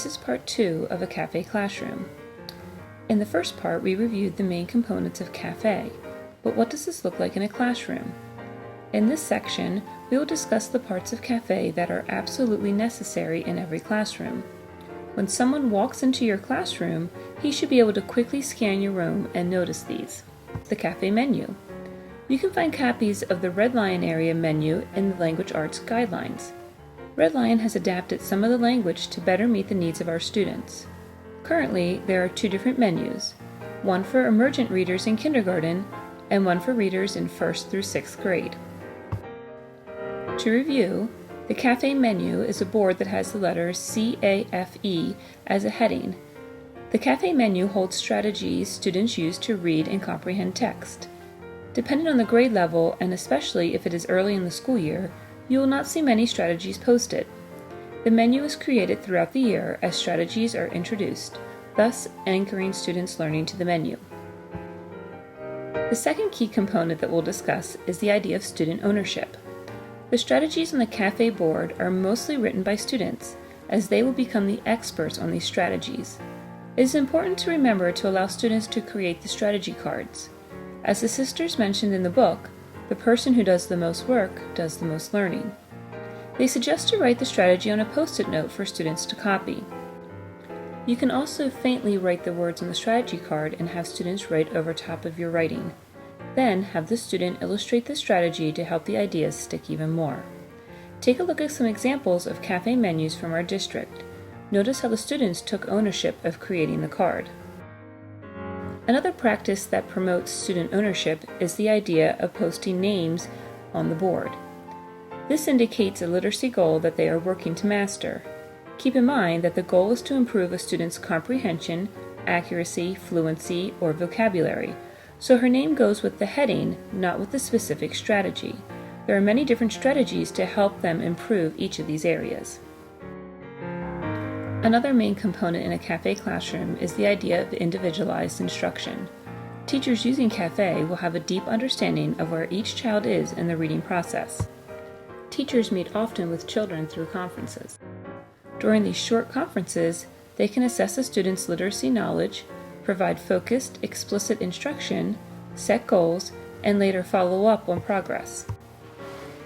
This is part 2 of a cafe classroom. In the first part, we reviewed the main components of cafe, but what does this look like in a classroom? In this section, we will discuss the parts of cafe that are absolutely necessary in every classroom. When someone walks into your classroom, he should be able to quickly scan your room and notice these. The cafe menu. You can find copies of the Red Lion area menu in the Language Arts Guidelines. Red Lion has adapted some of the language to better meet the needs of our students. Currently, there are 2 different menus, one for emergent readers in kindergarten and one for readers in 1st through 6th grade. To review, the cafe menu is a board that has the letters C-A-F-E as a heading. The cafe menu holds strategies students use to read and comprehend text. Depending on the grade level, and especially if it is early in the school year, you will not see many strategies posted. The menu is created throughout the year as strategies are introduced, thus anchoring students' learning to the menu. The second key component that we'll discuss is the idea of student ownership. The strategies on the cafe board are mostly written by students, as they will become the experts on these strategies. It is important to remember to allow students to create the strategy cards. As the sisters mentioned in the book, the person who does the most work does the most learning. They suggest to write the strategy on a post-it note for students to copy. You can also faintly write the words on the strategy card and have students write over top of your writing. Then have the student illustrate the strategy to help the ideas stick even more. Take a look at some examples of cafe menus from our district. Notice how the students took ownership of creating the card. Another practice that promotes student ownership is the idea of posting names on the board. This indicates a literacy goal that they are working to master. Keep in mind that the goal is to improve a student's comprehension, accuracy, fluency, or vocabulary, so her name goes with the heading, not with the specific strategy. There are many different strategies to help them improve each of these areas. Another main component in a cafe classroom is the idea of individualized instruction. Teachers using cafe will have a deep understanding of where each child is in the reading process. Teachers meet often with children through conferences. During these short conferences, they can assess a student's literacy knowledge, provide focused, explicit instruction, set goals, and later follow up on progress.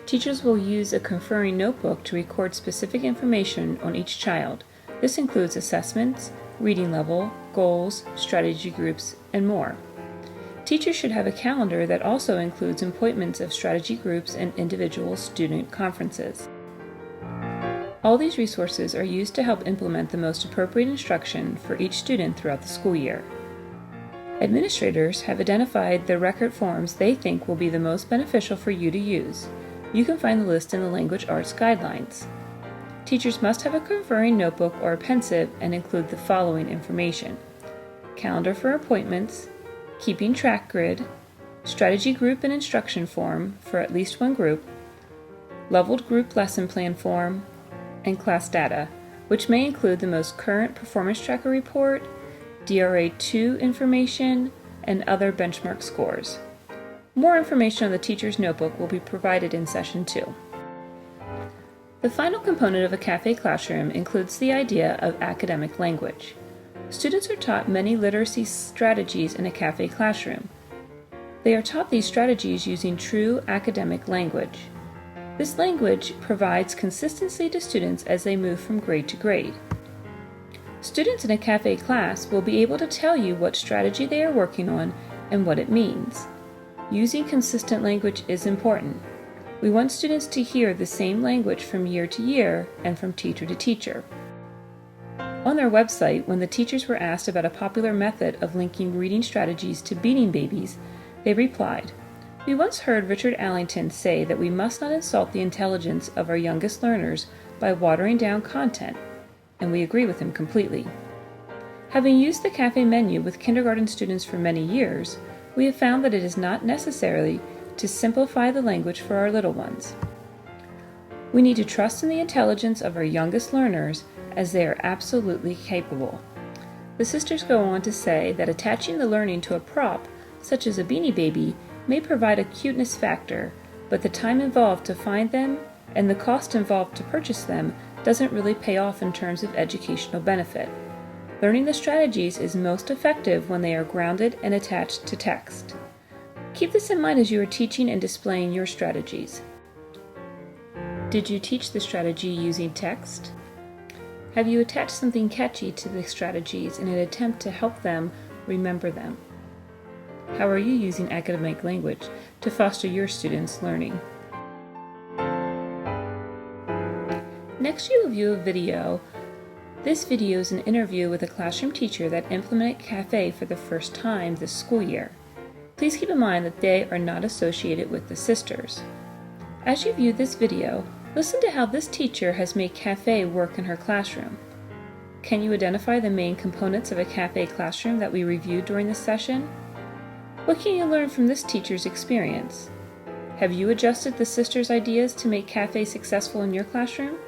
Teachers will use a conferring notebook to record specific information on each child. This includes assessments, reading level, goals, strategy groups, and more. Teachers should have a calendar that also includes appointments of strategy groups and individual student conferences. All these resources are used to help implement the most appropriate instruction for each student throughout the school year. Administrators have identified the record forms they think will be the most beneficial for you to use. You can find the list in the Language Arts Guidelines. Teachers must have a conferring notebook or a pensive and include the following information: calendar for appointments, keeping track grid, strategy group and instruction form for at least one group, leveled group lesson plan form, and class data, which may include the most current performance tracker report, DRA2 information, and other benchmark scores. More information on the teacher's notebook will be provided in session 2. The final component of a cafe classroom includes the idea of academic language. Students are taught many literacy strategies in a cafe classroom. They are taught these strategies using true academic language. This language provides consistency to students as they move from grade to grade. Students in a cafe class will be able to tell you what strategy they are working on and what it means. Using consistent language is important. We want students to hear the same language from year to year and from teacher to teacher. On their website, when the teachers were asked about a popular method of linking reading strategies to beating babies, they replied, "We once heard Richard Allington say that we must not insult the intelligence of our youngest learners by watering down content, and we agree with him completely." Having used the cafe menu with kindergarten students for many years, we have found that it is not necessary to simplify the language for our little ones. We need to trust in the intelligence of our youngest learners as they are absolutely capable. The sisters go on to say that attaching the learning to a prop, such as a Beanie Baby, may provide a cuteness factor, but the time involved to find them and the cost involved to purchase them doesn't really pay off in terms of educational benefit. Learning the strategies is most effective when they are grounded and attached to text. Keep this in mind as you are teaching and displaying your strategies. Did you teach the strategy using text? Have you attached something catchy to the strategies in an attempt to help them remember them? How are you using academic language to foster your students' learning? Next, you will view a video. This video is an interview with a classroom teacher that implemented CAFE for the first time this school year. Please keep in mind that they are not associated with the sisters. As you view this video, listen to how this teacher has made CAFE work in her classroom. Can you identify the main components of a CAFE classroom that we reviewed during this session? What can you learn from this teacher's experience? Have you adjusted the sisters' ideas to make CAFE successful in your classroom?